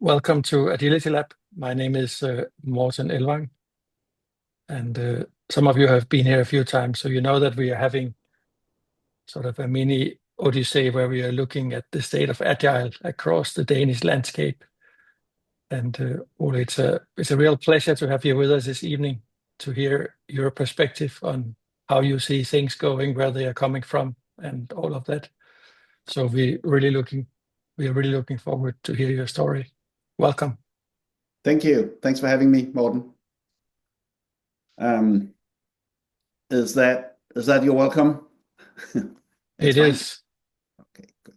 Welcome to Agility Lab. My name is Morten Elvang, and some of you have been here a few times, so you know that we are having sort of a mini odyssey where we are looking at the state of Agile across the Danish landscape. And Ole, it's a real pleasure to have you with us this evening to hear your perspective on how you see things going, where they are coming from, and all of that. So we are really looking forward to hear your story. Welcome. Thank you. Thanks for having me, Morten. Is that your welcome? It is. Okay, good.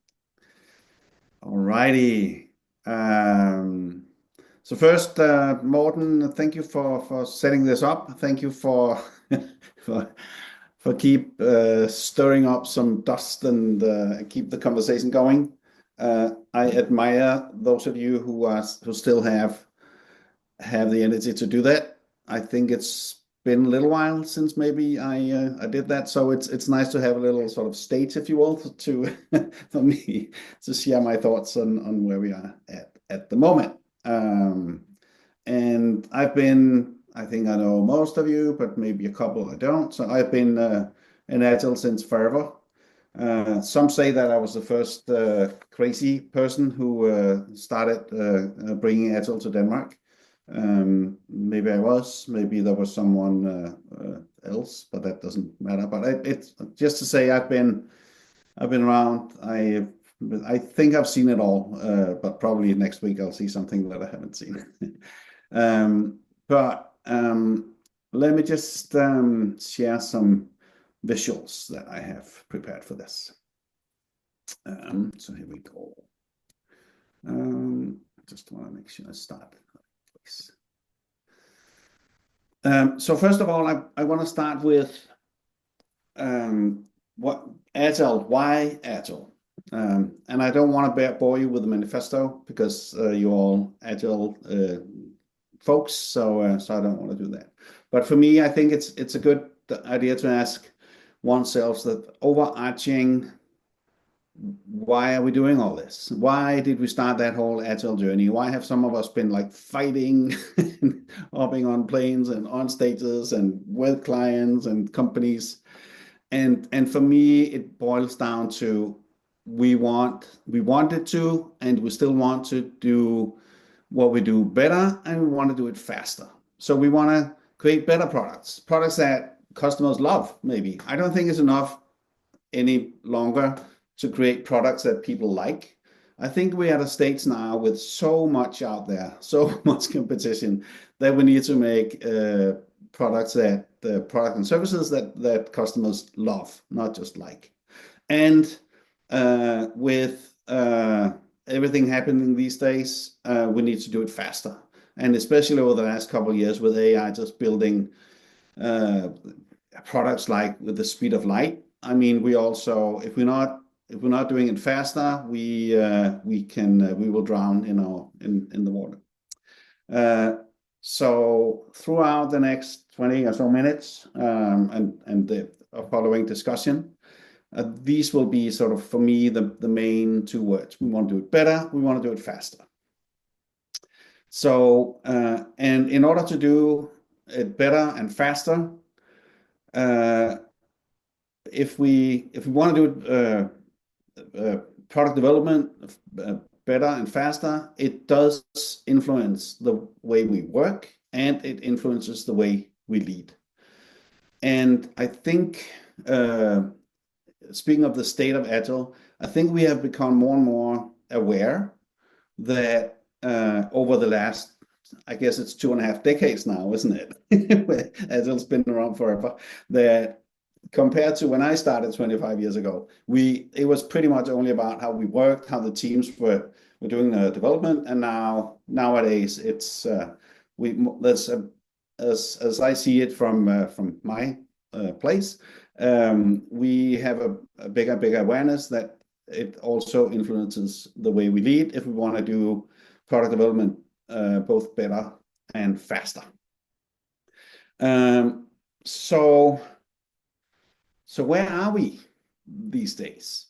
All righty. So first, Morten, thank you for setting this up. Thank you for for keep stirring up some dust and keep the conversation going. I admire those of you who still have the energy to do that. I think it's been a little while since maybe I did that, so it's nice to have a little sort of stage, if you will, to for me to share my thoughts on where we are at the moment. And I think I know most of you, but maybe a couple I don't. So I've been in Agile since forever. Some say that I was the first crazy person who started bringing Agile to Denmark. Maybe I was, maybe there was someone else, but that doesn't matter. But it's just to say I've been around. I think I've seen it all, but probably next week I'll see something that I haven't seen. But let me just share some visuals that I have prepared for this. So here we go. Just want to make sure I start. So first of all, I want to start with what Agile, why Agile? And I don't want to bore you with the manifesto because you're all Agile folks, so I don't want to do that. But for me, I think it's a good idea to ask oneself the overarching, why are we doing all this? Why did we start that whole Agile journey? Why have some of us been like fighting, hopping on planes and on stages and with clients and companies? And for me, it boils down to we wanted to, and we still want to do what we do better, and we want to do it faster. So we want to create better products that customers love. Maybe I don't think it's enough any longer to create products that people like. I think we're at a stage now with so much out there, so much competition, that we need to make products product and services that customers love, not just like. And with everything happening these days, we need to do it faster. And especially over the last couple of years with AI just building products like with the speed of light. I mean, we also, if we're not doing it faster, we will drown in the water. So throughout the next 20 or so minutes and the following discussion, these will be sort of, for me, the main two words. We want to do it better. We want to do it faster. So and in order to do it better and faster, if we want to do product development better and faster, it does influence the way we work, and it influences the way we lead. And I think, speaking of the state of Agile, I think we have become more and more aware that over the last, I guess it's 2.5 decades now, isn't it? Agile's been around forever. That compared to when I started 25 years ago, it was pretty much only about how we worked, how the teams were doing the development, and nowadays it's as I see it from my place, we have a bigger awareness that it also influences the way we lead if we want to do product development both better and faster. So where are we these days?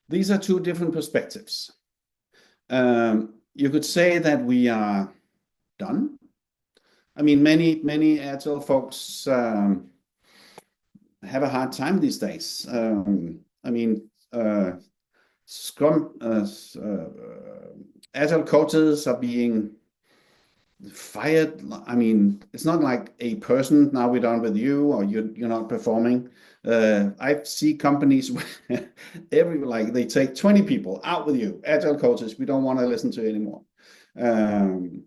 These are two different perspectives. you could say that we are done. I mean, many Agile folks have a hard time these days. I mean, Scrum Agile coaches are being fired. I mean, it's not like a person, now we're done with you, or you're not performing. I see companies where like they take 20 people out with you, Agile coaches, we don't want to listen to anymore. Um,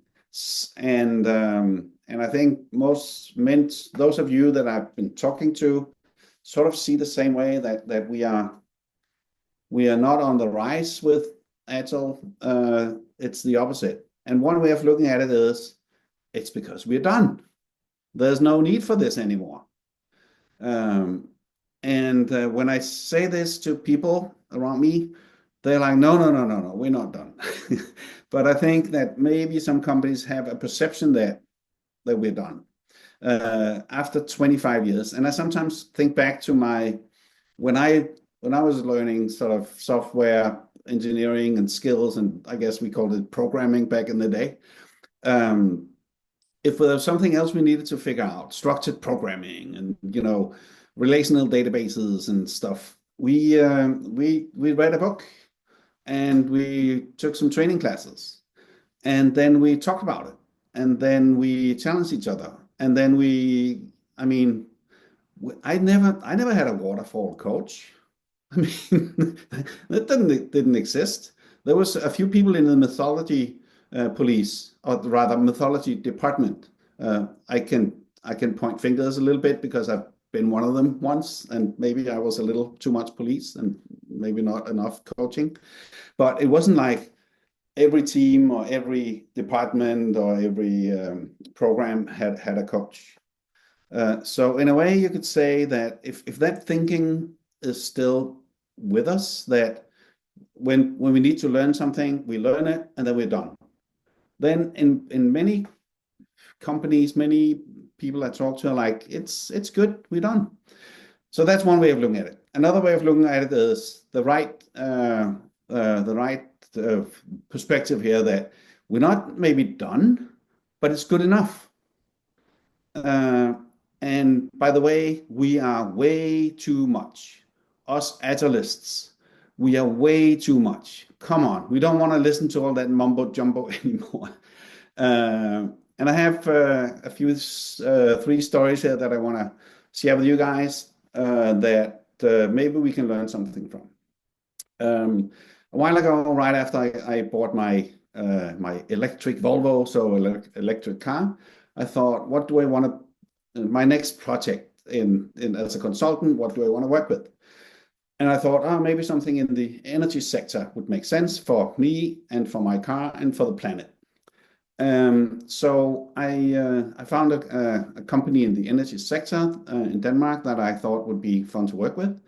and I think those of you that I've been talking to sort of see the same way, that we are not on the rise with Agile. It's the opposite. And one way of looking at it is, it's because we're done. There's no need for this anymore. And when I say this to people around me, they're like, no, no, no, no, no, we're not done. But I think that maybe some companies have a perception that we're done after 25 years. And I sometimes think back to when I was learning sort of software engineering and skills, and I guess we called it programming back in the day. If there was something else we needed to figure out, structured programming and relational databases and stuff, we read a book and we took some training classes, and then we talked about it, and then we challenged each other, and then I mean, I never had a waterfall coach. I mean, that didn't exist. There was a few people in the mythology police, or rather mythology department. I can point fingers a little bit because I've been one of them once, and maybe I was a little too much police and maybe not enough coaching. But it wasn't like every team or every department or every program had a coach. So in a way, you could say that if that thinking is still with us, that when we need to learn something, we learn it and then we're done. Then in many companies, many people I talk to are like, it's good, we're done. So that's one way of looking at it. Another way of looking at it is the right perspective here, that we're not maybe done, but it's good enough. And by the way, we are way too much. Us Agilists, we are way too much. Come on, we don't want to listen to all that mumbo jumbo anymore. And I have a few, 3 stories here that I want to share with you guys that maybe we can learn something from. A while ago, right after I bought my electric Volvo, so electric car, I thought, what do I want to, my next project in as a consultant, what do I want to work with? And I thought, oh, maybe something in the energy sector would make sense for me and for my car and for the planet. So I found a company in the energy sector in Denmark that I thought would be fun to work with,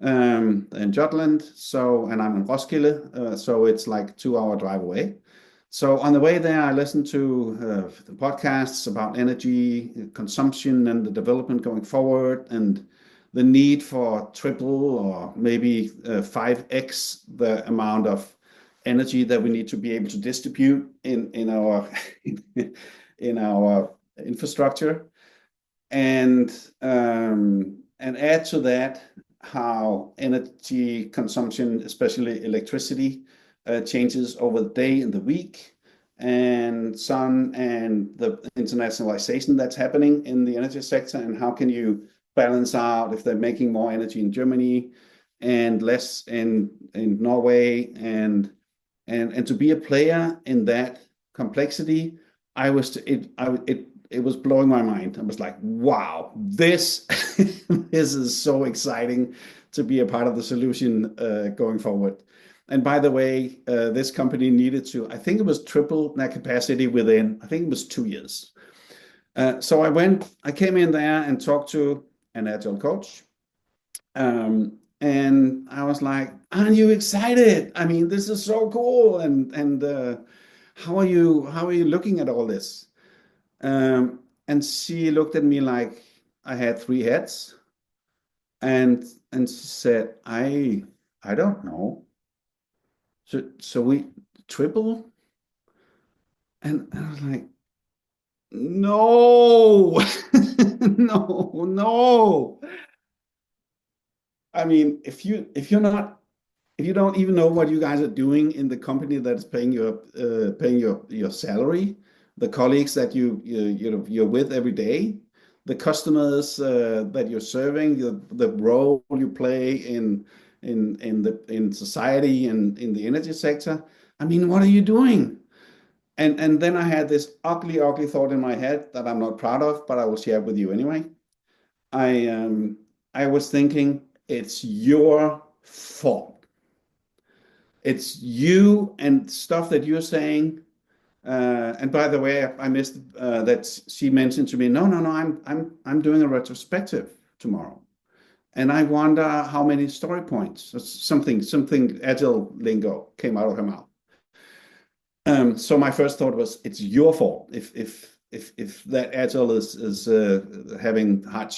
in Jutland. And I'm in Roskilde, so it's like 2-hour drive away. So on the way there, I listened to the podcasts about energy consumption and the development going forward, and the need for triple or maybe 5x the amount of energy that we need to be able to distribute in our in our infrastructure, and add to that how energy consumption, especially electricity, changes over the day and the week, and sun, and the internationalization that's happening in the energy sector, and how can you balance out if they're making more energy in Germany and less in Norway, and to be a player in that complexity. It was blowing my mind. I was like, wow, this is so exciting to be a part of the solution going forward. And by the way, this company needed to, I think it was triple their capacity within, I think it was 2 years. So I came in there and talked to an Agile coach. And I was like, aren't you excited? I mean, this is so cool. And how are you looking at all this? And she looked at me like I had 3 heads, and she said, I don't know. So we triple? And I was like, no, no, no. I mean, if you don't even know what you guys are doing in the company that's paying your salary, the colleagues that you're with every day, the customers that you're serving, the role you play in society and in the energy sector. I mean, what are you doing? And then I had this ugly, ugly thought in my head that I'm not proud of, but I will share with you anyway. I um I was thinking it's your fault. It's you and stuff that you're saying. And by the way, I missed that she mentioned to me, no, no, no, I'm doing a retrospective tomorrow. And I wonder how many story points, something agile lingo came out of her mouth. So my first thought was, it's your fault if that agile is having hard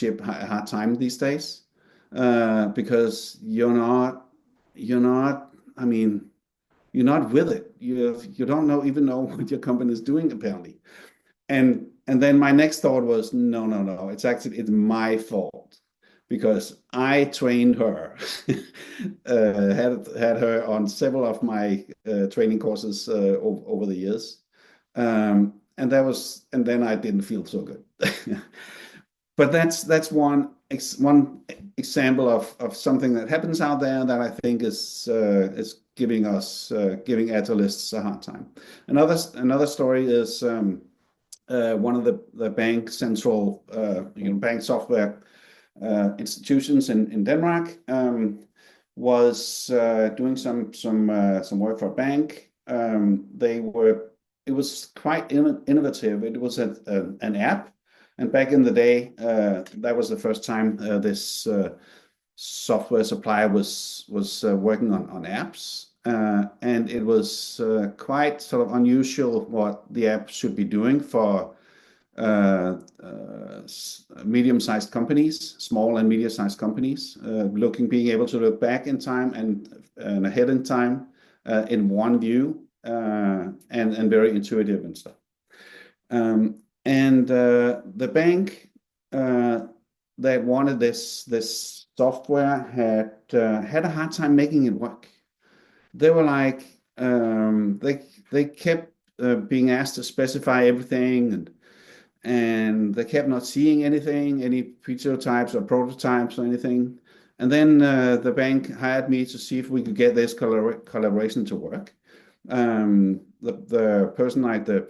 time these days, because you're not. I mean, you're not with it. You don't even know what your company is doing apparently. And then my next thought was, no, no, no. It's my fault because I trained her, had her on several of my training courses over the years, and then I didn't feel so good. But that's one example of something that happens out there that I think is giving Agilists a hard time. Another story is one of the bank central bank software institutions in Denmark was doing some work for a bank. It was quite innovative. It was an app, and back in the day, that was the first time this software supplier was working on apps. And it was quite sort of unusual what the app should be doing for medium-sized companies, small and medium-sized companies, being able to look back in time and ahead in time in one view, and very intuitive and stuff. And the bank that wanted this software had a hard time making it work. They were like they kept being asked to specify everything, and they kept not seeing anything, any feature types or prototypes or anything. And then the bank hired me to see if we could get this collaboration to work. The person, like the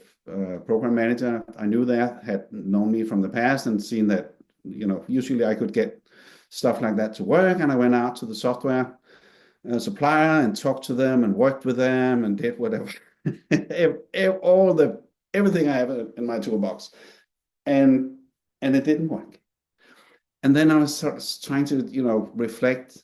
program manager, I knew there had known me from the past and seen that usually I could get stuff like that to work. And I went out to the software supplier and talked to them and worked with them and did whatever, everything I have in my toolbox, and it didn't work. And then I was sort of trying to reflect,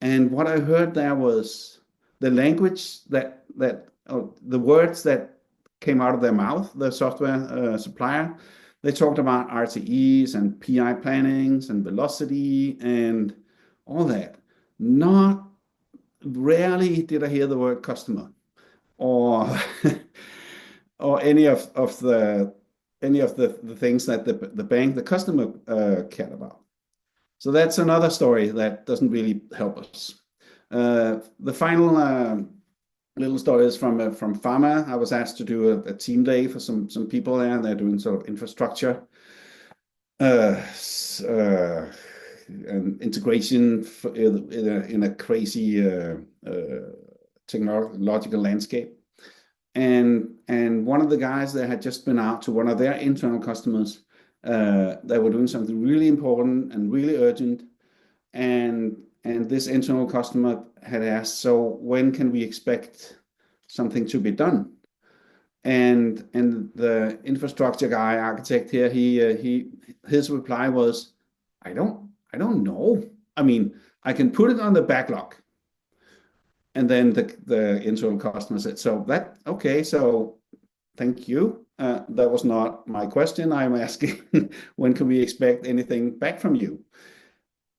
and what I heard there was the language the words that came out of their mouth, the software supplier. They talked about RTEs and PI plannings and velocity and all that. Not Rarely did I hear the word customer or or any of the things that the customer cared about. So that's another story that doesn't really help us. The final little story is from pharma. I was asked to do a team day for some people there. They're doing sort of infrastructure and integration in a crazy technological landscape. And one of the guys that had just been out to one of their internal customers that were doing something really important and really urgent, and this internal customer had asked, so when can we expect something to be done? And the infrastructure guy, architect here, his reply was, I don't know. I mean, I can put it on the backlog. And then the internal customer said, okay, so thank you. That was not my question. I'm asking, when can we expect anything back from you?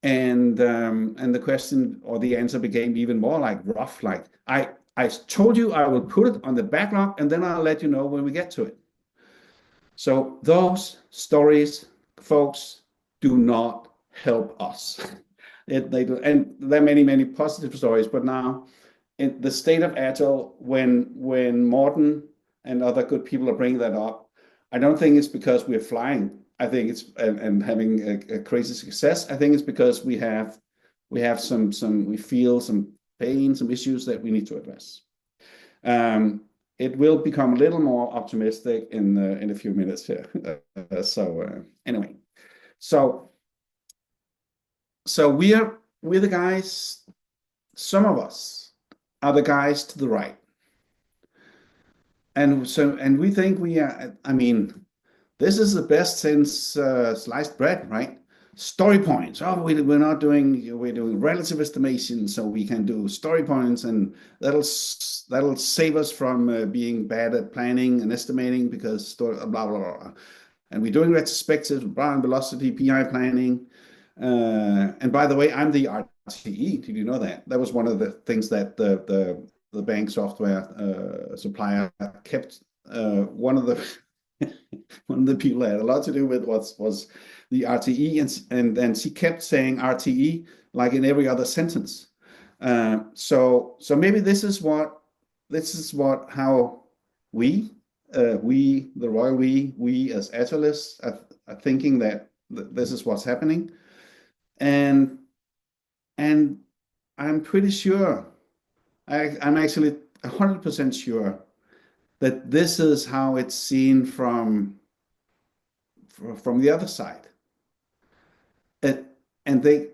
And the question or the answer became even more like rough, like I told you I will put it on the backlog, and then I'll let you know when we get to it. So those stories, folks, do not help us. They do, and there are many, many positive stories. But now, in the state of Agile, when Morten and other good people are bringing that up, I don't think it's because we're flying. I think it's and having a crazy success. I think it's because we feel some pain, some issues that we need to address. It will become a little more optimistic in a few minutes here. Anyway, so we're the guys. Some of us are the guys to the right, and we think we are. I mean, this is the best since sliced bread, right? Story points. Oh, we're doing relative estimation, so we can do story points, and that'll save us from being bad at planning and estimating because blah blah blah. And we're doing retrospectives, Brown velocity, PI planning. And by the way, I'm the RTE. Did you know that? That was one of the things that the bank software supplier kept. One of the people I had a lot to do with was the RTE, and she kept saying RTE like in every other sentence. So maybe this is how we the royal we as Agileists are thinking that this is what's happening, and I'm pretty sure I'm actually 100% sure that this is how it's seen from the other side. And they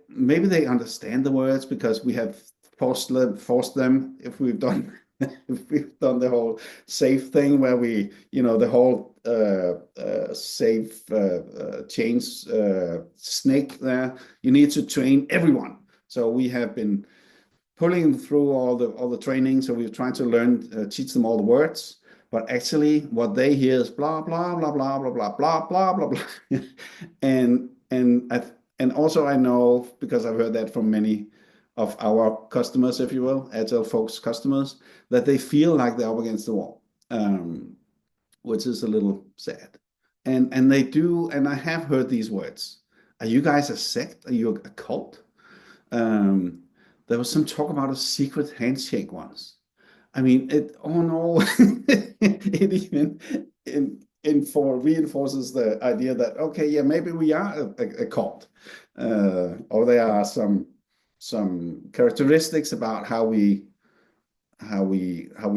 understand the words because we have forced them if we've done the whole safe thing where the whole safe change snake there. You need to train everyone. So we have been pulling them through all the training. So we're trying to teach them all the words. But actually, what they hear is blah blah blah blah blah blah blah blah blah blah, and also I know because I've heard that from many of our customers, if you will, Agile folks customers, that they feel like they're up against the wall, which is a little sad. And they do, and I have heard these words. Are you guys a sect? Are you a cult? There was some talk about a secret handshake once. I mean, oh no, it even reinforces the idea that, okay, yeah, maybe we are a cult, or there are some characteristics about how we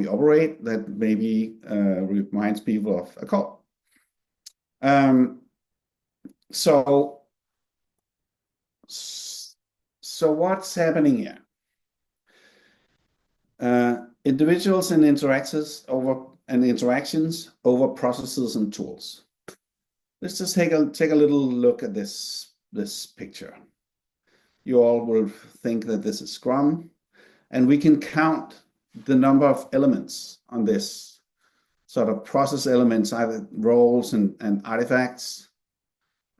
operate that maybe reminds people of a cult. So what's happening here? Individuals and interactions over processes and tools. Let's just take a little look at this picture. You all will think that this is Scrum, and we can count the number of elements on this sort of process elements, either roles and artifacts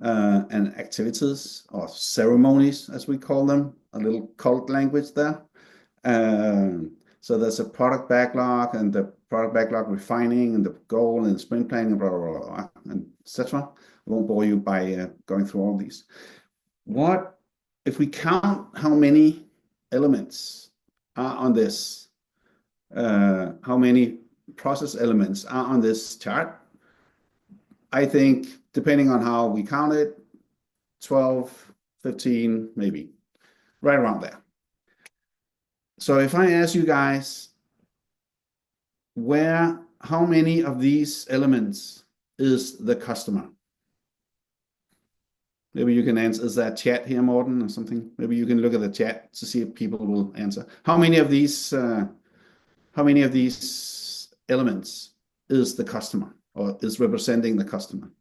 and activities or ceremonies, as we call them, a little cult language there. So there's a product backlog and the product backlog refining and the goal and sprint planning, blah, blah, blah, and etc. I won't bore you by going through all these. What if we count how many elements are on this? How many process elements are on this chart? I think, depending on how we count it, 12, 15, maybe, right around there. So if I ask you guys, how many of these elements is the customer? Maybe you can answer. Is that chat here, Morten, or something? Maybe you can look at the chat to see if people will answer. How many of these elements is the customer or is representing the customer?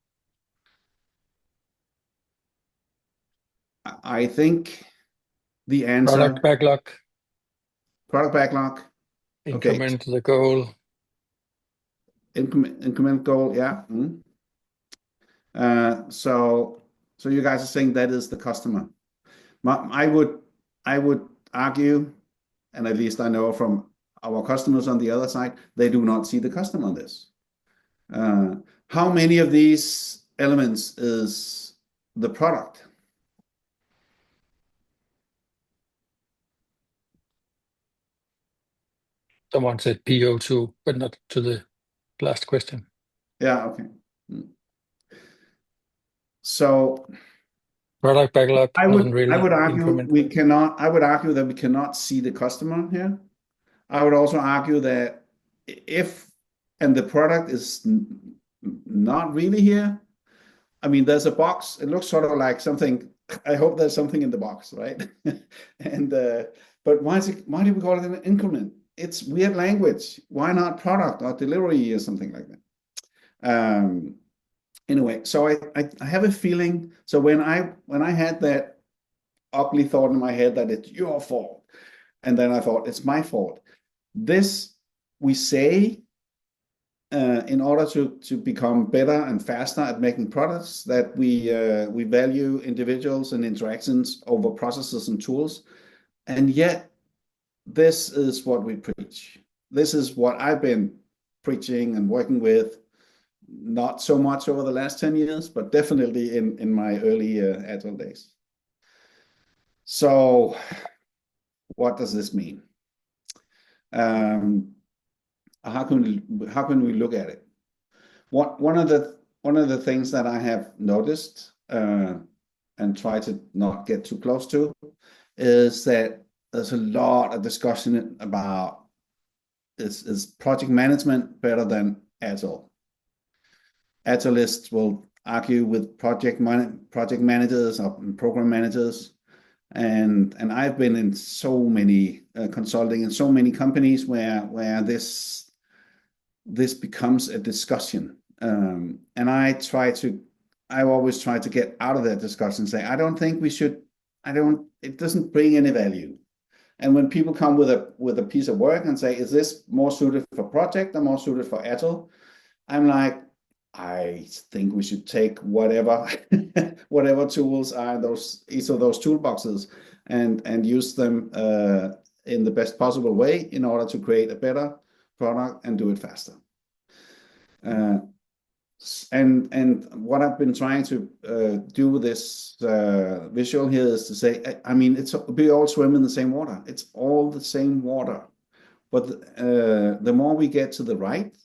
I think the answer. Product backlog. Product backlog. Increment the goal. Increment goal, yeah. So you guys are saying that is the customer. I would argue, and at least I know from our customers on the other side, they do not see the customer on this. How many of these elements is the product? Someone said PO2, but not to the last question. Yeah, okay. So Product backlog I doesn't would really argue increment. I would argue that we cannot see the customer here. I would also argue that if and the product is not really here. I mean, there's a box. It looks sort of like something. I hope there's something in the box, right? And but why do we call it an increment? It's weird language. Why not product or delivery or something like that? Anyway, so I have a feeling. So when I had that ugly thought in my head that it's your fault, and then I thought it's my fault. This we say in order to become better and faster at making products, that we value individuals and interactions over processes and tools, and yet this is what we preach. This is what I've been preaching and working with, not so much over the last 10 years, but definitely in my early Agile days. So what does this mean? How can we look at it? One of the things that I have noticed and try to not get too close to is that there's a lot of discussion about is project management better than Agile? Agilists will argue with project managers or program managers, and I've been in so many consulting in so many companies where this becomes a discussion, and I always try to get out of that discussion and say I don't think we should. It doesn't bring any value. And when people come with a piece of work and say, is this more suited for project or more suited for Agile? I'm like, I think we should take whatever tools are in each of those toolboxes and use them in the best possible way in order to create a better product and do it faster. And what I've been trying to do with this visual here is to say, I mean, we all swim in the same water. It's all the same water, but the more we get to the right,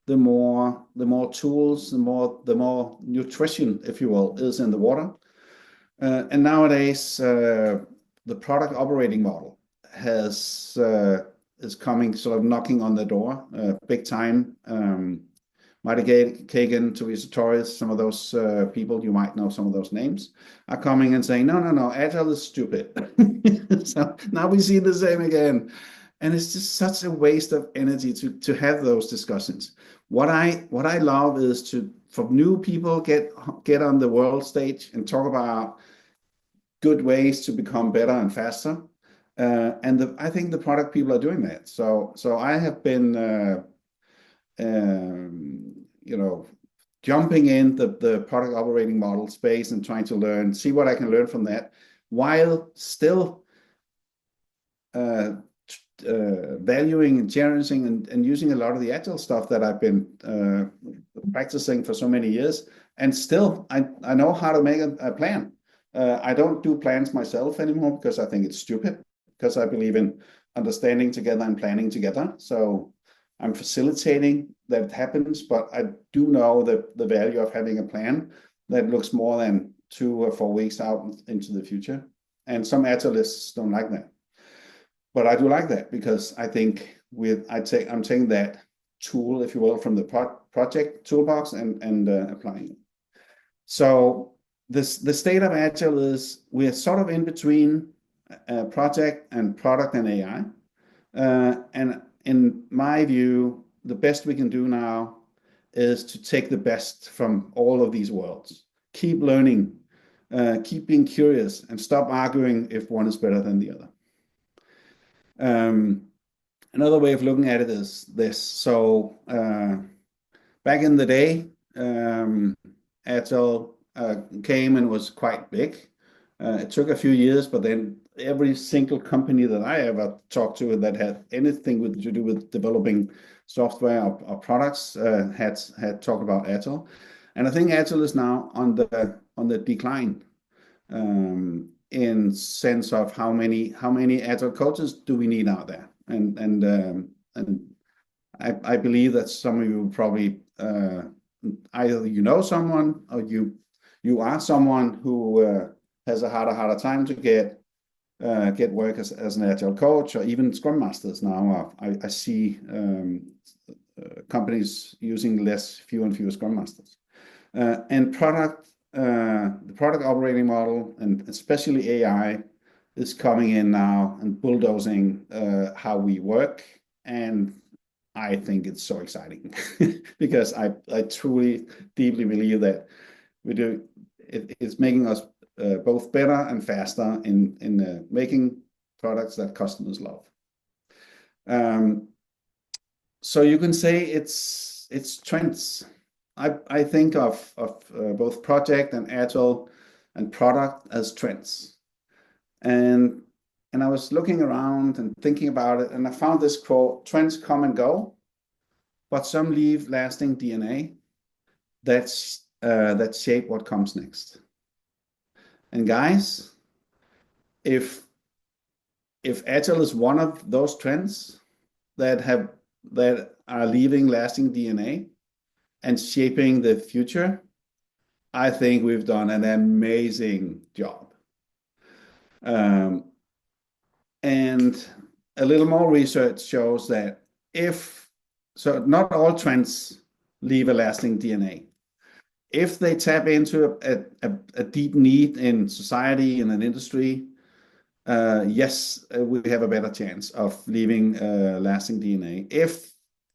the more tools, the more nutrition, if you will, is in the water. And nowadays, the product operating model is coming, sort of knocking on the door, big time. Marty Kagan, Teresa Torres, some of those people, you might know some of those names, are coming and saying, no, Agile is stupid. So now we see the same again. And it's just such a waste of energy to have those discussions. What I love is for new people get on the world stage and talk about good ways to become better and faster. And I think the product people are doing that. So I have been jumping in the product operating model space and trying to see what I can learn from that, while still valuing and cherishing and using a lot of the Agile stuff that I've been practicing for so many years. And still, I know how to make a plan. I don't do plans myself anymore because I think it's stupid, because I believe in understanding together and planning together. So I'm facilitating that it happens, but I do know the value of having a plan that looks more than 2 or 4 weeks out into the future. And some Agilists don't like that. But I do like that, because I think I'm taking that tool, if you will, from the project toolbox and applying it. So the state of Agile is we're sort of in between project and product and AI. And in my view, the best we can do now is to take the best from all of these worlds. Keep learning, keep being curious, and stop arguing if one is better than the other. Another way of looking at it is this. So back in the day, Agile came and was quite big. It took a few years, but then every single company that I ever talked to that had anything to do with developing software or products had talked about Agile. And I think Agile is now on the decline, in sense of how many Agile coaches do we need out there? And I believe that some of you probably either you know someone or you are someone who has a harder time to get work as an Agile coach, or even Scrum Masters now. I see companies using fewer and fewer Scrum Masters. And the product operating model, and especially AI, is coming in now and bulldozing how we work. And I think it's so exciting because I truly, deeply believe that it's making us both better and faster in making products that customers love. So you can say it's trends. I think of both project and Agile and product as trends. And I was looking around and thinking about it, and I found this quote: "Trends come and go, but some leave lasting DNA that shape what comes next." And guys, if Agile is one of those trends that are leaving lasting DNA and shaping the future, I think we've done an amazing job. And a little more research shows that not all trends leave a lasting DNA. If they tap into a deep need in society, in an industry, yes, we have a better chance of leaving lasting DNA.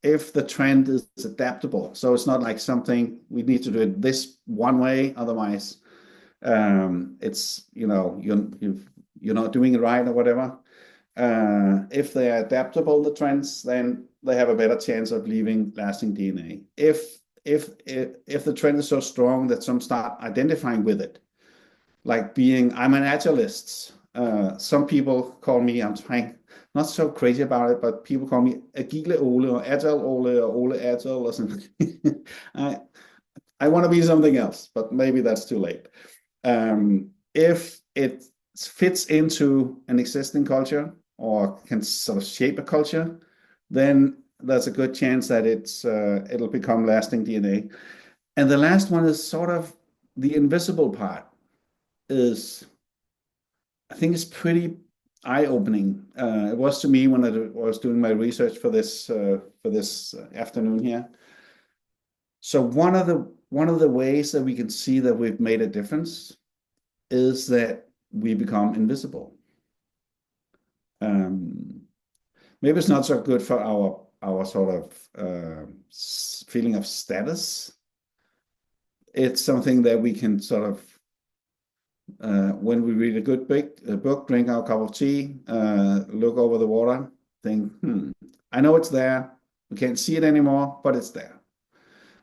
If the trend is adaptable, so it's not like something we need to do it this one way, otherwise it's you're not doing it right or whatever. If they are adaptable, the trends, then they have a better chance of leaving lasting DNA. If the trend is so strong that some start identifying with it, like I'm an Agilist. Some people call me, I'm trying not so crazy about it, but people call me Agile Ole or Agile Ole or Ole Agile or something. I want to be something else, but maybe that's too late. If it fits into an existing culture or can sort of shape a culture, then there's a good chance that it'll become lasting DNA. And the last one is sort of the invisible part. I think it's pretty eye-opening. It was to me when I was doing my research for this afternoon here. So one of the ways that we can see that we've made a difference is that we become invisible. Maybe it's not so good for our sort of feeling of status. It's something that we can sort of, when we read a good book, drink our cup of tea, look over the water, think, I know it's there. We can't see it anymore, but it's there.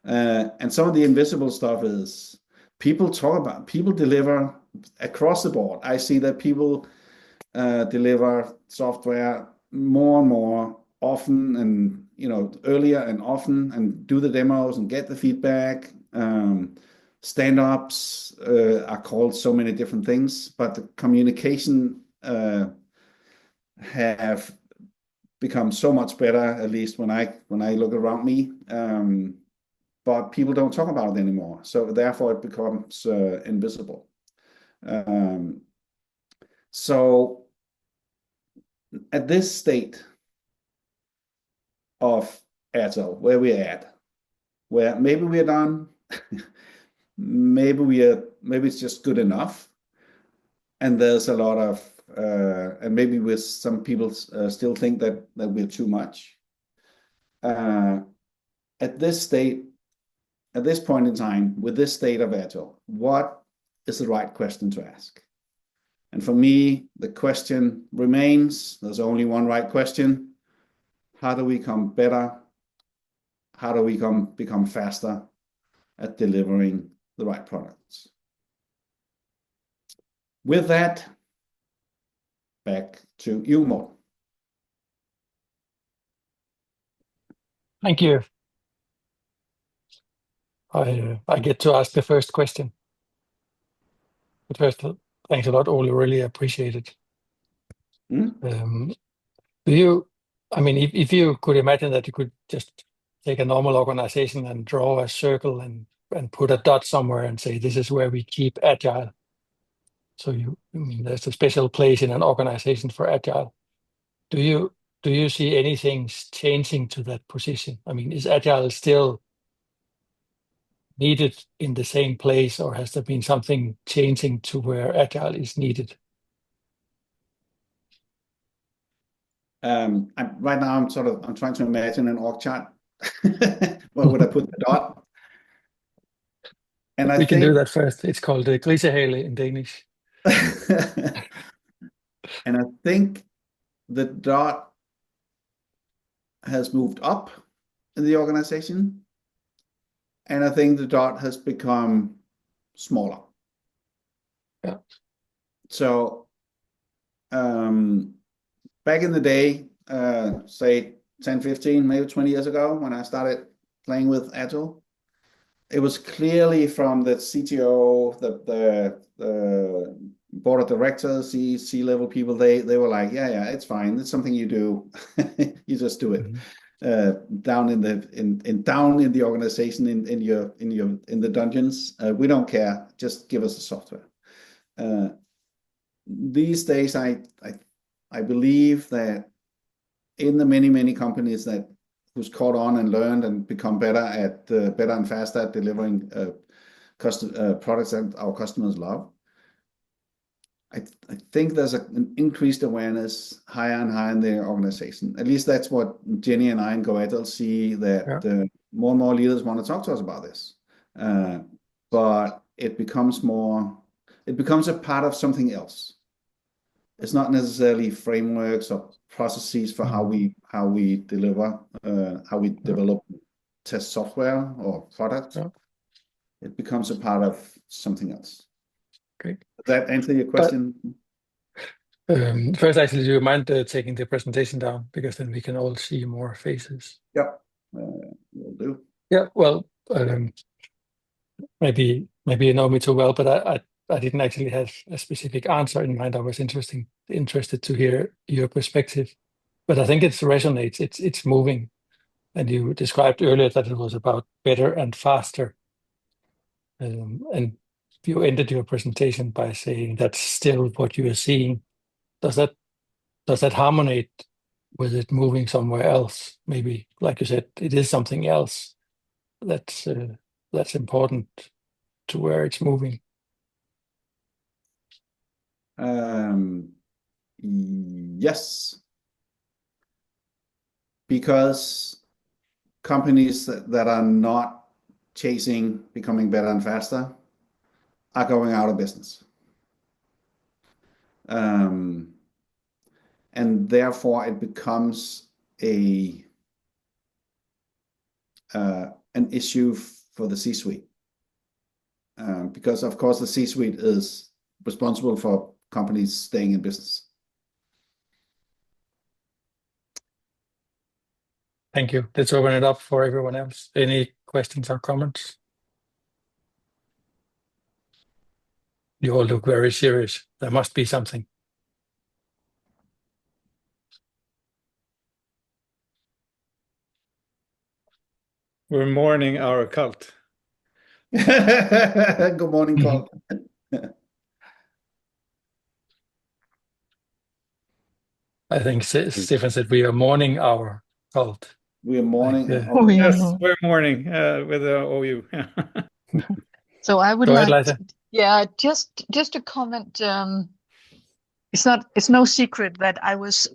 And some of the invisible stuff is people deliver across the board. I see that people deliver software more and more often, and earlier and often, and do the demos and get the feedback. Stand-ups are called so many different things, but the communication have become so much better, at least when I look around me. But people don't talk about it anymore, so therefore it becomes invisible. So at this state of Agile, where we're at, where maybe we're done, maybe it's just good enough, and there's a lot of and maybe with some people still think that we're too much. At this point in time, with this state of Agile, what is the right question to ask? And for me, the question remains, there's only one right question: how do we become better? How do we become faster at delivering the right products? With that, back to you, Morten. Thank you. I get to ask the first question. But first, thanks a lot, Ole. Really appreciate it. If you could imagine that you could just take a normal organization and draw a circle and put a dot somewhere and say, this is where we keep Agile. So there's a special place in an organization for Agile. Do you see anything changing to that position? Is Agile still needed in the same place, or has there been something changing to where Agile is needed? Right now, I'm trying to imagine an org chart. Where would I put the dot? And We can do that first. It's called grisehale in Danish. And I think the dot has moved up in the organization, and I think the dot has become smaller. Yeah. So back in the day, say 10, 15, maybe 20 years ago, when I started playing with Agile, it was clearly from the CTO, the board of directors, C-level people. They were like, yeah, it's fine. It's something you do. You just do it. Down in the organization, in the dungeons. We don't care. Just give us the software. These days, I believe that in the many companies who's caught on and learned and become better and faster at delivering products that our customers love, I think there's an increased awareness higher and higher in the organization. At least that's what Jenny and I in goAgile see, that more and more leaders want to talk to us about this. But it becomes a part of something else. It's not necessarily frameworks or processes for how we deliver, how we develop, test software or products. It becomes a part of something else. Okay. Does that answer your question? First, actually, do you mind taking the presentation down, because then we can all see more faces? Yep, will do. Yeah. Well, maybe you know me too well, but I didn't actually have a specific answer in mind. I was interested to hear your perspective, but I think it resonates. It's moving, and you described earlier that it was about better and faster, and you ended your presentation by saying that's still what you are seeing. Does that harmonate with it moving somewhere else? Maybe, like you said, it is something else that's important to where it's moving. Yes, because companies that are not chasing becoming better and faster are going out of business. And therefore it becomes an issue for the C-suite. Because of course the C-suite is responsible for companies staying in business. Thank you. Let's open it up for everyone else. Any questions or comments? You all look very serious. There must be something. We're mourning our cult. Good morning, cult. I think Stefan said we are mourning our cult. We are mourning. Yes, we're mourning with the OU. So I would Go ahead, like, Liza. just a comment. It's no secret that I was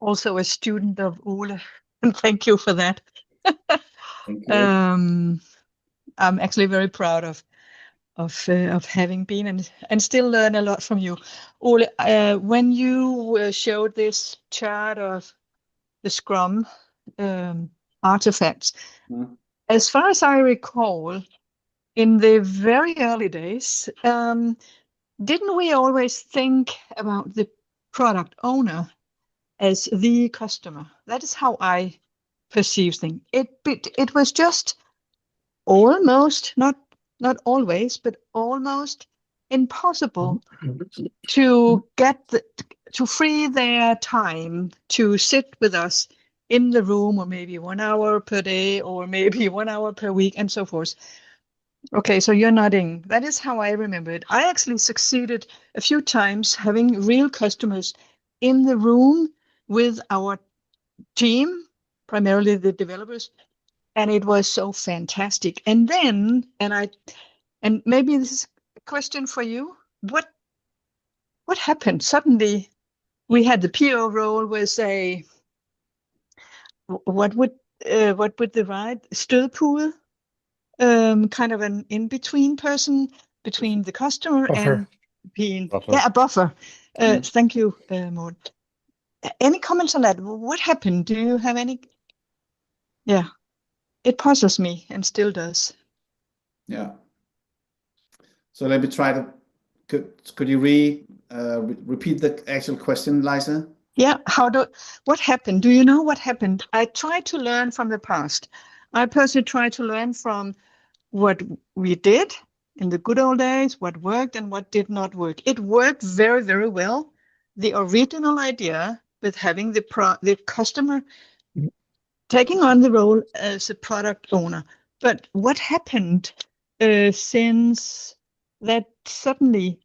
also a student of Ole, and thank you for that. Thank you. I'm actually very proud of having been and still learn a lot from you, Ole. When you showed this chart of the Scrum artifacts, as far as I recall, in the very early days, didn't we always think about the product owner as the customer. That is how I perceive things. It was just almost, not always, but almost impossible to to free their time to sit with us in the room, or maybe 1 hour per day, or maybe 1 hour per week, and so forth. Okay, so you're nodding. That is how I remember it. I actually succeeded a few times having real customers in the room with our team, primarily the developers, and it was so fantastic. And then, and maybe this is a question for you. What happened? Suddenly we had the PO role with a, what would the right stødpude, kind of an in-between person between the customer Buffer. and being Buffer. a buffer. Thank you, Maud. Any comments on that? What happened? Do you have any? Yeah, it puzzles me and still does. Yeah. So let me try to. Could you repeat the actual question, Liza? Yeah, what happened? Do you know what happened? I try to learn from the past. I personally try to learn from what we did in the good old days, what worked and what did not work. It worked very, very well. The original idea with having the customer taking on the role as a product owner. But what happened since that suddenly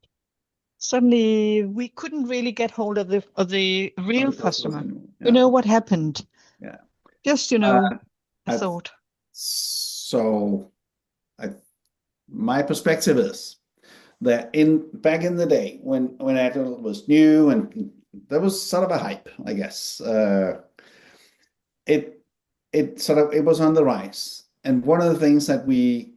we couldn't really get hold of the real customer? Yeah. You know what happened? Yeah. Just, a thought. So my perspective is that back in the day when Agile was new and there was sort of a hype, I guess. It was on the rise, and one of the things that we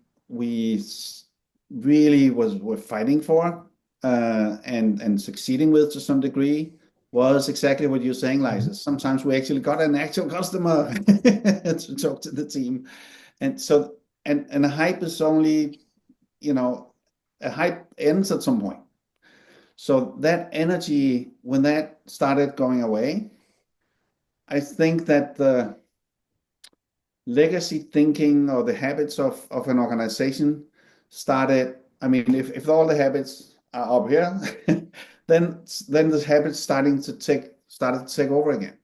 really were fighting for and succeeding with to some degree was exactly what you're saying, Liza. Sometimes we actually got an actual customer to talk to the team, and so and a hype is only, a hype ends at some point. So that energy, when that started going away, I think that the legacy thinking or the habits of an organization started. I mean, if all the habits are up here, then the habits started to take over again.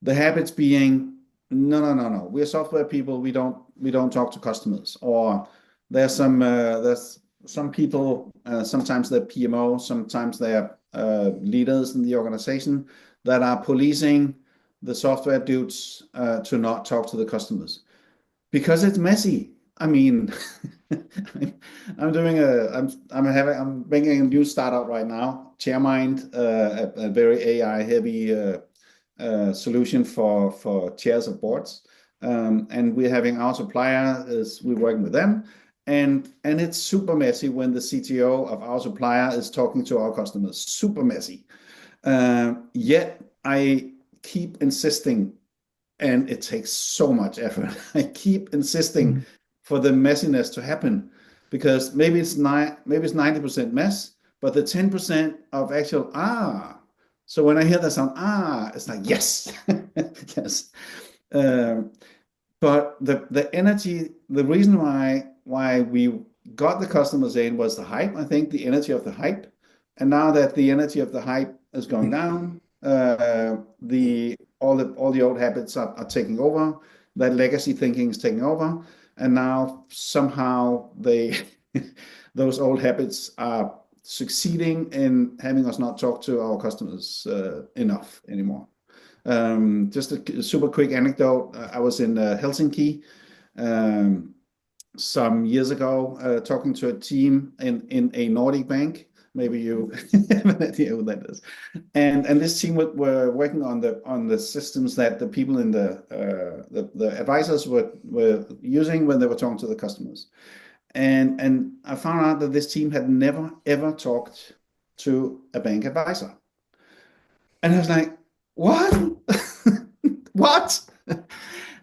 The habits being, no, we're software people. We don't talk to customers. Or there's some people. Sometimes they're PMO. Sometimes they're leaders in the organization that are policing the software dudes to not talk to the customers because it's messy. I mean, I'm making a new startup right now, Chairmind, a very AI heavy solution for chairs of boards, and we're having our supplier we're working with them, and it's super messy when the CTO of our supplier is talking to our customers. Super messy. Yet I keep insisting, and it takes so much effort. I keep insisting for the messiness to happen, because maybe it's 90% mess, but the 10% of actual So when I hear that sound it's like yes, yes. But the energy, the reason why we got the customers in was the hype. I think the energy of the hype, and now that the energy of the hype is going down, all the old habits are taking over. That legacy thinking is taking over, and now somehow those old habits are succeeding in having us not talk to our customers enough anymore. Just a super quick anecdote. I was in Helsinki some years ago talking to a team in a Nordic bank. Maybe you have an idea who that is. And this team were working on the systems that the people in the advisors were using when they were talking to the customers. And I found out that this team had never ever talked to a bank advisor. And I was like, what? What? And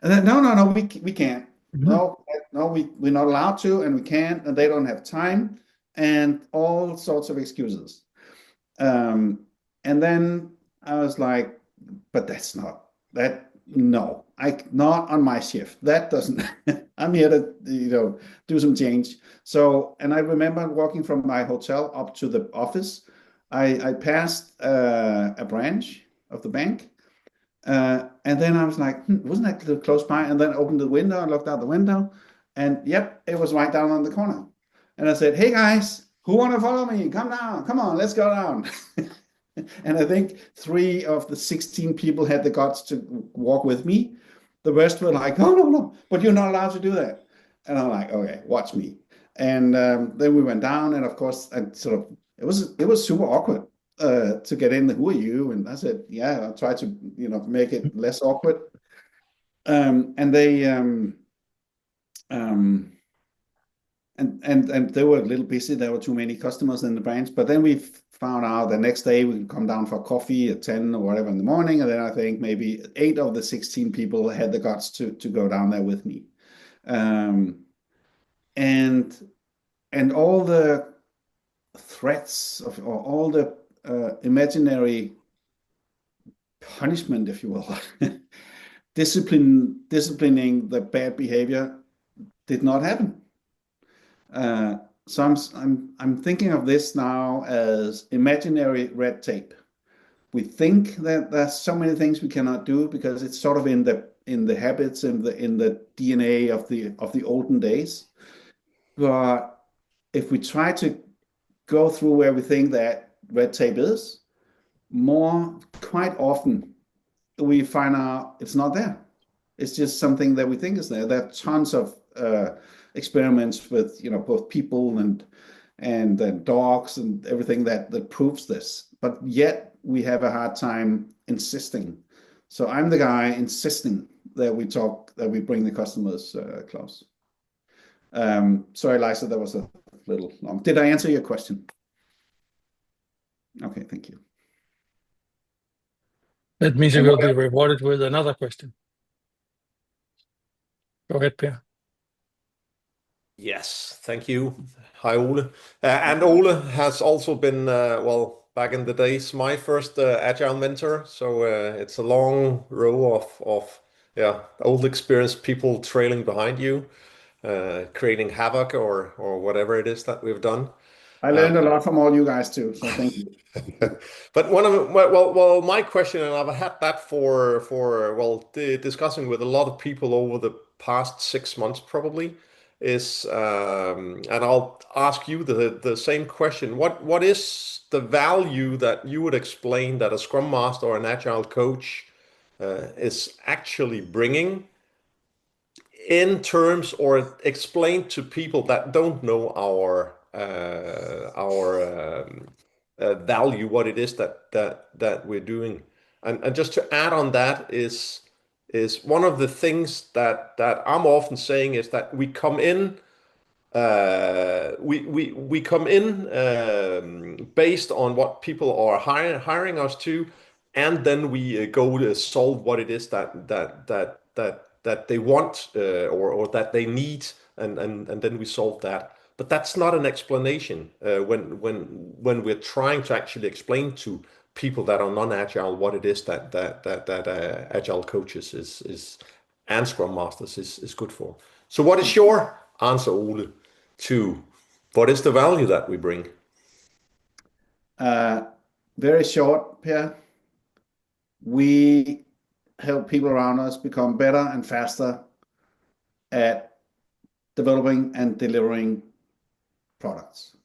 then no, we can't. No, we're not allowed to, and we can't, and they don't have time, and all sorts of excuses. And then I was like, but that's not that. No, not on my shift. That doesn't. I'm here to do some change. So, and I remember walking from my hotel up to the office. I passed a branch of the bank, and then I was like, wasn't that a little close by? And then opened the window and looked out the window, and yep, it was right down on the corner. And I said, hey guys, who want to follow me? Come down, come on, let's go down. And I think 3 of the 16 people had the guts to walk with me. The rest were like, oh, no, but you're not allowed to do that. And I'm like, okay, watch me. And then we went down, and of course, it was super awkward to get in. Who are you? And I said, yeah, I'll try to make it less awkward. And they and they were a little busy. There were too many customers in the branch. But then we found out the next day we could come down for coffee at 10 or whatever in the morning. And then I think maybe 8 of the 16 people had the guts to go down there with me. And all the threats or all the imaginary punishment, if you will, disciplining the bad behavior did not happen. So I'm thinking of this now as imaginary red tape. We think that there's so many things we cannot do because it's sort of in the habits, in the DNA of the olden days. But if we try to go through where we think that red tape is, quite often we find out it's not there. It's just something that we think is there. There are tons of experiments with both people and dogs and everything that proves this, but yet we have a hard time insisting. So I'm the guy insisting that we bring the customers close. Sorry, Lisa, that was a little long. Did I answer your question? Okay, thank you. That means you will be rewarded with another question. Go ahead, Per. Yes, thank you. Hi, Ole. And Ole has also been, back in the days, my first Agile mentor. So it's a long row of old experienced people trailing behind you, creating havoc or whatever it is that we've done. I learned a lot from all you guys too, so thank you. But my question, and I've had that for discussing with a lot of people over the past 6 months probably, is and I'll ask you the same question. What is the value that you would explain that a Scrum Master or an Agile coach is actually bringing in terms, or explain to people that don't know our value, what it is that we're doing. And just to add on that is one of the things that I'm often saying is that we come in based on what people are hiring us to, and then we go to solve what it is that they want or that they need, and then we solve that. But that's not an explanation when we're trying to actually explain to people that are non-agile what it is that agile coaches is and Scrum Masters is good for. So what is your answer, Ole, to what is the value that we bring? Very short, Per. We help people around us become better and faster at developing and delivering products.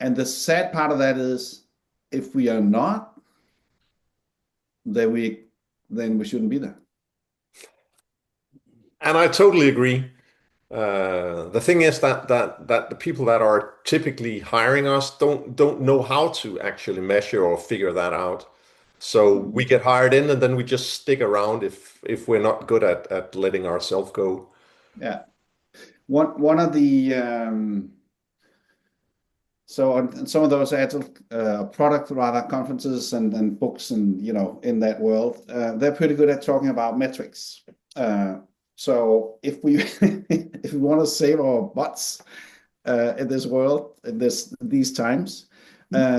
And the sad part of that is, if we are not, then we shouldn't be there. And I totally agree. The thing is that the people that are typically hiring us don't know how to actually measure or figure that out. So we get hired in, and then we just stick around if we're not good at letting ourselves go. Yeah. One of the so on some of those agile product rather conferences and books and in that world, they're pretty good at talking about metrics. So if we want to save our butts in this world, in these times,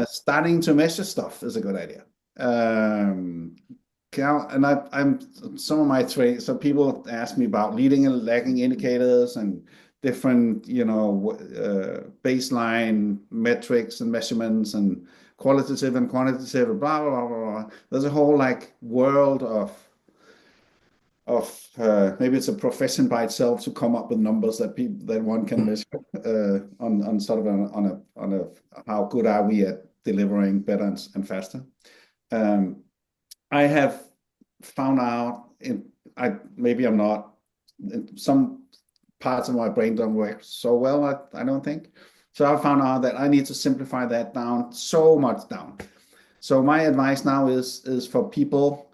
Starting to measure stuff is a good idea. I'm some of my training. So people ask me about leading and lagging indicators and different, baseline metrics and measurements and qualitative and quantitative, blah blah blah blah. There's a whole world of maybe it's a profession by itself to come up with numbers that one can measure on sort of on a how good are we at delivering better and faster. I have found out maybe I'm not, some parts of my brain don't work so well, I don't think. So I found out that I need to simplify that down so much down. So my advice now is for people,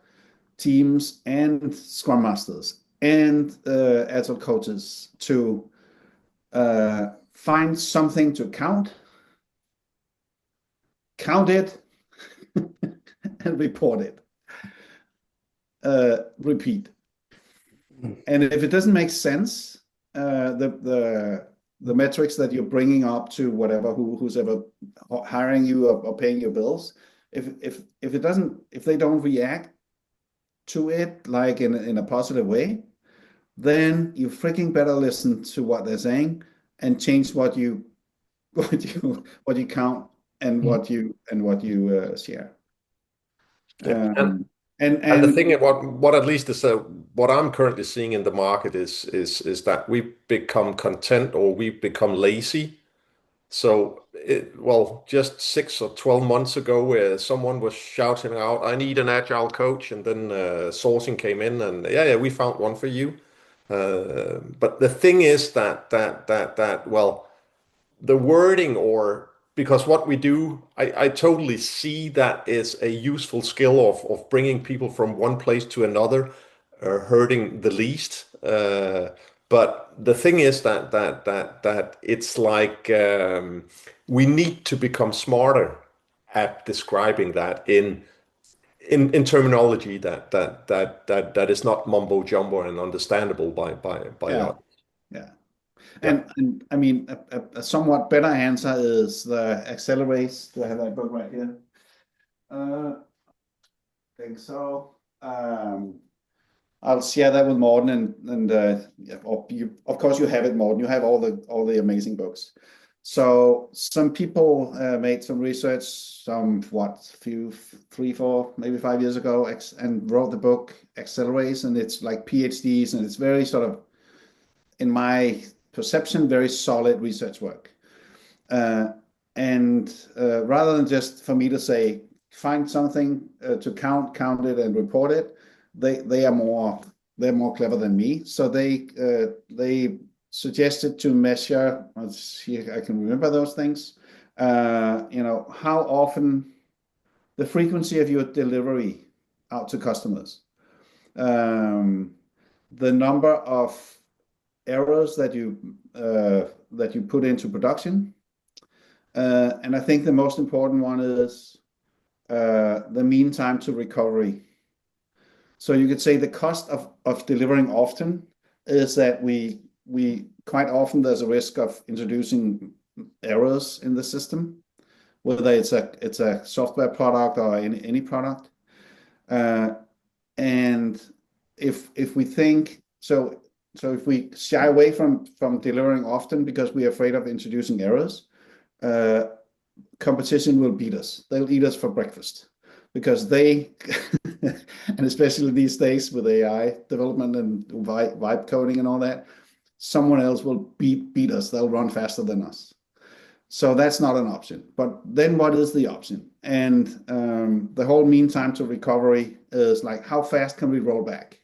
teams, and Scrum Masters and Agile coaches to find something to count it, and report it. Repeat. And if it doesn't make sense, the metrics that you're bringing up to whatever who's ever hiring you or paying your bills, if they don't react to it in a positive way, then you freaking better listen to what they're saying and change what you count and what you share. Yeah. And the thing, what at least is what I'm currently seeing in the market is that we become content or we become lazy. So, just 6 or 12 months ago, where someone was shouting out, "I need an agile coach," and then sourcing came in, and yeah, we found one for you. But the thing is that the wording, or because what we do, I totally see that is a useful skill of bringing people from one place to another, hurting the least. But the thing is that it's like we need to become smarter at describing that in terminology that is not mumbo jumbo and understandable by others. Yeah. And I mean, a somewhat better answer is the Accelerate. Do I have that book right here? I think so. I'll share that with Morten, and of course you have it, Morten. You have all the amazing books. So some people made some research, 3, 4, maybe 5 years ago, and wrote the book Accelerate, and it's like PhDs, and it's very sort of, in my perception, very solid research work. And rather than just for me to say, find something to count it and report it, they're more clever than me. So they suggested to measure. Let's see if I can remember those things. How often, the frequency of your delivery out to customers, the number of errors that you put into production, and I think the most important one is the mean time to recovery. So you could say the cost of delivering often is that we quite often, there's a risk of introducing errors in the system, whether it's a software product or any product. And if we think so if we shy away from delivering often because we're afraid of introducing errors, competition will beat us. They'll eat us for breakfast, because they and especially these days with AI development and vibe coding and all that, someone else will beat us. They'll run faster than us. So that's not an option. But then what is the option? And the whole mean time to recovery is like, how fast can we roll back?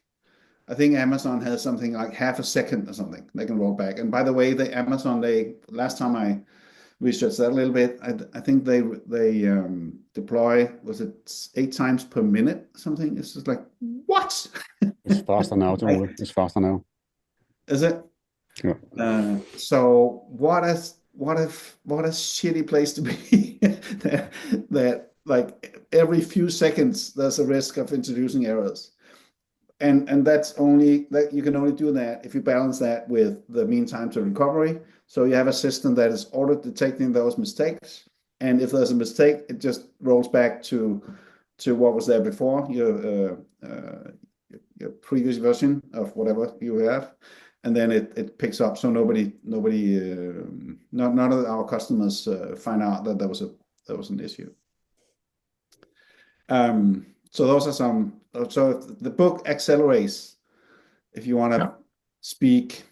I think Amazon has something like half a second or something they can roll back. And by the way, last time I researched that a little bit, I think they deploy, was it 8 times per minute or something? It's just like, what? It's faster now, Ole. It's faster now. Is it? Yeah. So what a shitty place to be. that like every few seconds there's a risk of introducing errors. And that's only that you can only do that if you balance that with the mean time to recovery. So you have a system that is auto detecting those mistakes, and if there's a mistake, it just rolls back to what was there before, your previous version of whatever you have, and then it picks up. So none of our customers find out that there was an issue. So those are some. So the book accelerates. If you want to speak,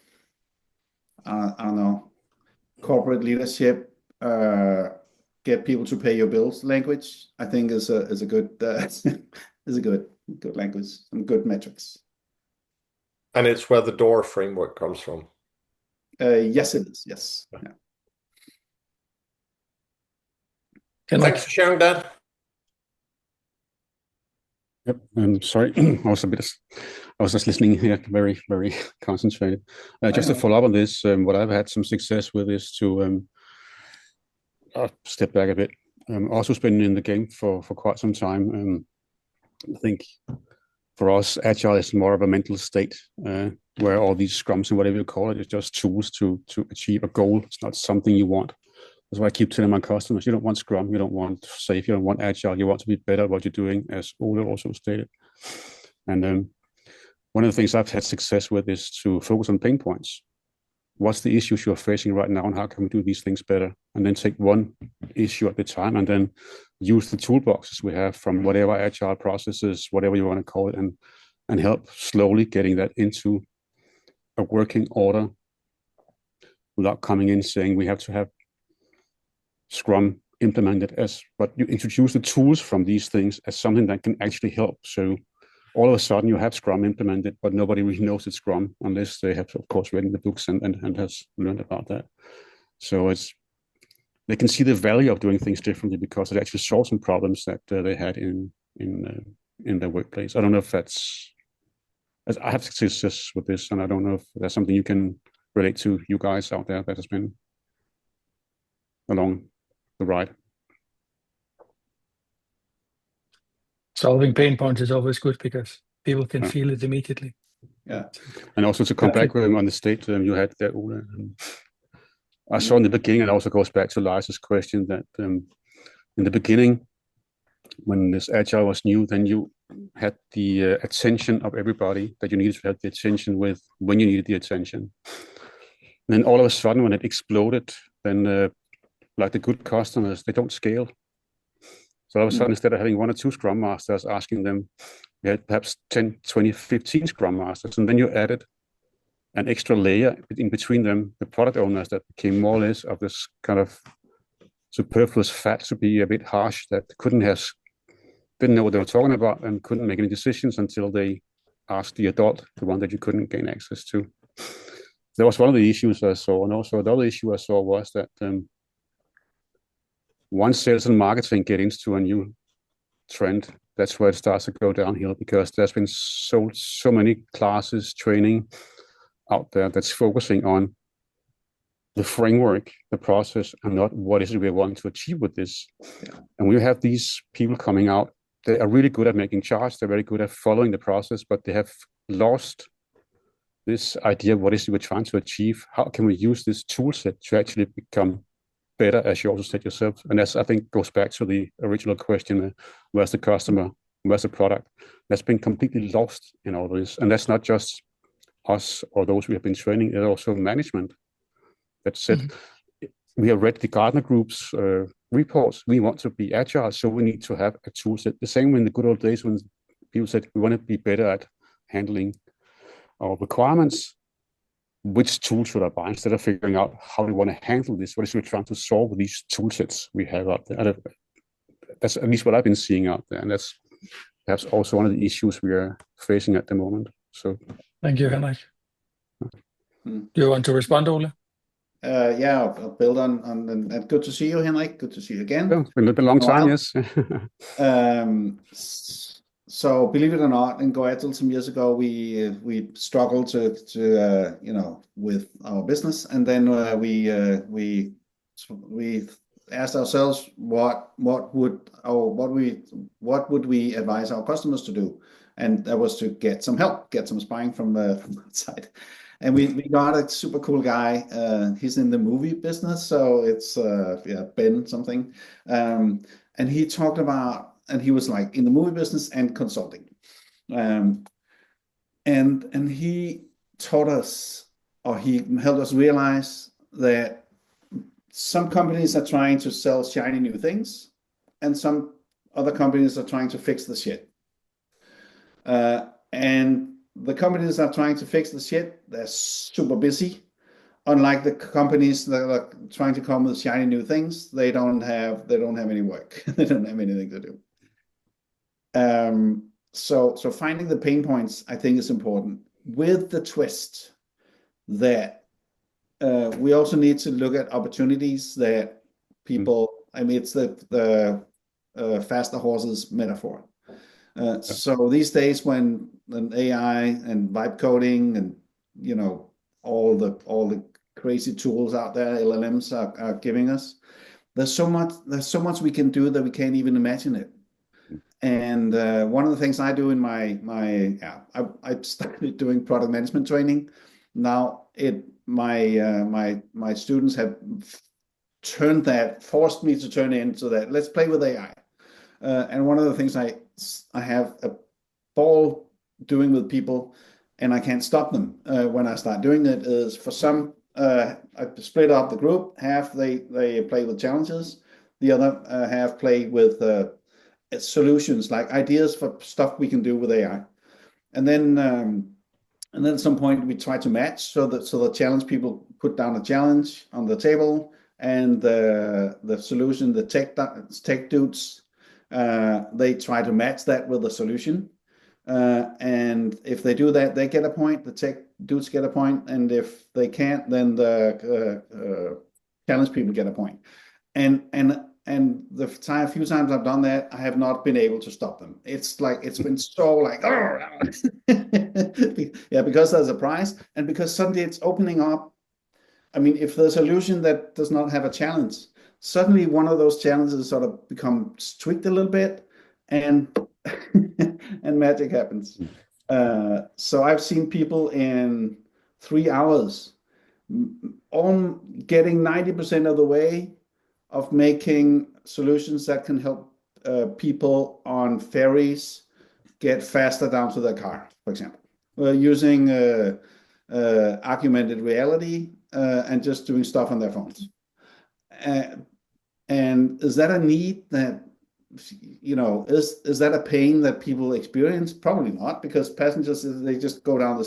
I don't know, corporate leadership, get people to pay your bills language, I think is a good is a good language, some good metrics. And it's where the door framework comes from. Yes, it is. Yes. Yeah. Thanks for sharing that. Yep. Sorry, I was just listening here, very, very concentrated. Just to follow up on this, what I've had some success with is to step back a bit. Also been in the game for quite some time. I think for us, Agile is more of a mental state where all these scrums and whatever you call it is just tools to achieve a goal. It's not something you want. That's why I keep telling my customers, you don't want Scrum, you don't want Safe, you don't want Agile, you want to be better at what you're doing, as Ole also stated. And one of the things I've had success with is to focus on pain points. What's the issues you're facing right now, and how can we do these things better? And then take one issue at a time, and then use the toolboxes we have from whatever Agile processes, whatever you want to call it, and help slowly getting that into a working order without coming in saying we have to have Scrum implemented as, but you introduce the tools from these things as something that can actually help. So all of a sudden you have Scrum implemented, but nobody really knows it's Scrum unless they have, of course, read the books and has learned about that. So they can see the value of doing things differently because it actually solves some problems that they had in their workplace. I don't know if I have success with this, and I don't know if that's something you can relate to, you guys out there that has been along the ride. Solving pain points is always good because people can feel it immediately. Yeah. And also to come back on the state you had there, Ole. I saw in the beginning, and also goes back to Lars' question, that in the beginning, when this Agile was new, then you had the attention of everybody that you needed to have the attention with when you needed the attention. And then all of a sudden, when it exploded, then like the good customers, they don't scale. So all of a sudden, instead of having 1 or 2 Scrum Masters asking them, you had perhaps 10, 20, 15 Scrum Masters. And then you added an extra layer in between them, the product owners, that became more or less of this kind of superfluous fat, to be a bit harsh, that didn't know what they were talking about and couldn't make any decisions until they asked the adult, the one that you couldn't gain access to. That was one of the issues I saw. And also the other issue I saw was that once sales and marketing get into a new trend, that's where it starts to go downhill, because there's been so many classes, training out there that's focusing on the framework, the process, and not what is it we're wanting to achieve with this. Yeah. And we have these people coming out, they are really good at making charts, they're very good at following the process, but they have lost this idea of what is it we're trying to achieve. How can we use this tool set to actually become better, as you also said yourself? And that's, I think, goes back to the original question, where's the customer, where's the product? That's been completely lost in all this. And that's not just us or those we have been training, it's also management that said, we have read the Gartner Group's reports, we want to be agile, so we need to have a tool set. The same in the good old days when people said, we want to be better at handling our requirements. Which tool should I buy, instead of figuring out how we want to handle this? What is we trying to solve with these tool sets we have out there? That's at least what I've been seeing out there, and that's perhaps also one of the issues we are facing at the moment. So, thank you, Henrik. Do you want to respond, Ole? Yeah, I'll build on and good to see you, Henrik. Good to see you again. Yeah, it's been a long time, yes. So believe it or not, in goAgile some years ago, we struggled to with our business, and then we asked ourselves what would we advise our customers to do, and that was to get some help, get some sparring from outside. And we got a super cool guy. He's in the movie business, so it's Ben something. And he talked about, and he was like in the movie business and consulting. And he taught us, or he helped us realize that some companies are trying to sell shiny new things, and some other companies are trying to fix the shit. And the companies that are trying to fix the shit, they're super busy. Unlike the companies that are trying to come with shiny new things, they don't have any work. They don't have anything to do. So finding the pain points, I think, is important, with the twist that we also need to look at opportunities that people. I mean, it's the faster horses metaphor. So these days, when an AI and vibe coding and all the crazy tools out there, LLMs are giving us, there's so much we can do that we can't even imagine it. And one of the things I do in I started doing product management training. Now my students have forced me to turn it into that. Let's play with AI. And one of the things I have a ball doing with people, and I can't stop them when I start doing it, is for some, I split up the group. Half they play with challenges. The other half play with solutions, like ideas for stuff we can do with AI. And then at some point we try to match, so the challenge people put down a challenge on the table, and the solution, the tech dudes, they try to match that with the solution. And if they do that, they get a point. The tech dudes get a point, and if they can't, then the challenge people get a point. And the few times I've done that, I have not been able to stop them. It's like it's been so like, yeah, because there's a prize, and because suddenly it's opening up. I mean, if there's a solution that does not have a challenge, suddenly one of those challenges sort of becomes tweaked a little bit, and and magic happens. So I've seen people in 3 hours on getting 90% of the way of making solutions that can help people on ferries get faster down to their car, for example, using augmented reality and just doing stuff on their phones. And is that a need that, is that a pain that people experience? Probably not, because passengers, they just go down the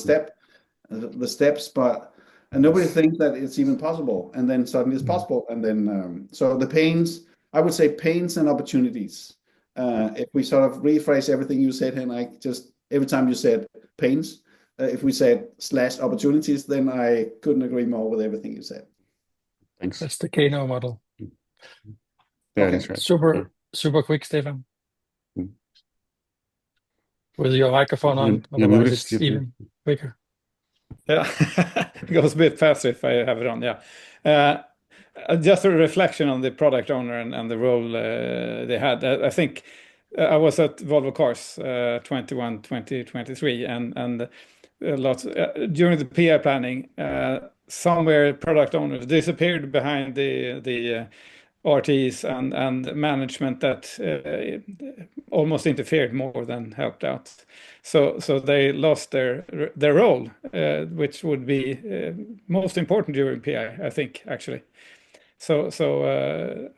steps, but and nobody thinks that it's even possible, and then suddenly it's possible. And then so the pains, I would say pains and opportunities. If we sort of rephrase everything you said, Henrik, just every time you said pains, if we said / opportunities, then I couldn't agree more with everything you said. Thanks. That's the Kano model. Yeah, Okay. that's right. Super quick, Stefan. Mm. With your microphone on, otherwise it's even quicker. Yeah, it goes a bit faster if I have it on. Yeah. Just a reflection on the product owner and the role they had. I think I was at Volvo Cars 2023, and lots during the PI planning. Somewhere product owners disappeared behind the RTs and management that almost interfered more than helped out. So they lost their role, which would be most important during PI, I think, actually. So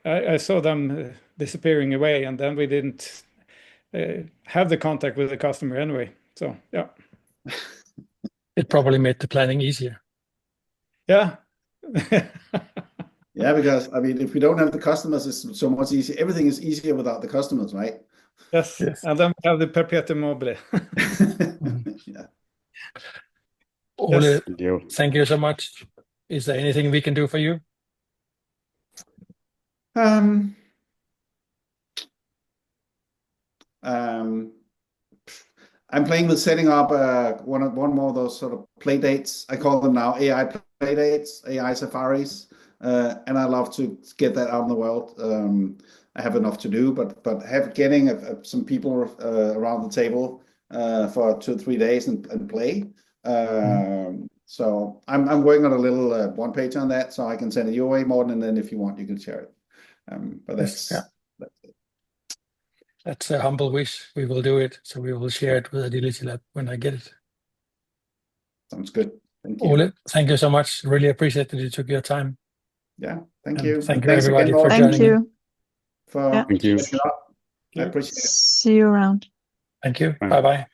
I saw them disappearing away, and then we didn't have the contact with the customer anyway. So yeah. It probably made the planning easier. Yeah. Yeah, because I mean, if we don't have the customers, it's so much easier. Everything is easier without the customers, right? Yes. And then we have the perpetuum mobile. Yeah. Ole, Yes. thank you so much. Is there anything we can do for you? I'm playing with setting up one more of those sort of play dates. I call them now AI play dates, AI safaris, and I love to get that out in the world. I have enough to do, but getting some people around the table for 2 or 3 days and play. So I'm working on a little one page on that, so I can send it your way, Morten, and then if you want, you can share it. But that's it. That's a humble wish. We will do it. So we will share it with Agility Lab when I get it. Sounds good. Thank you. Ole, thank you so much. Really appreciate that you took your time. Yeah, thank And you. thank And you, thanks everybody, again, for Morten, Thank joining in. you. for Yeah. Thank you. catching up. I you. appreciate it. See you around. Thank you. Bye. Bye-bye.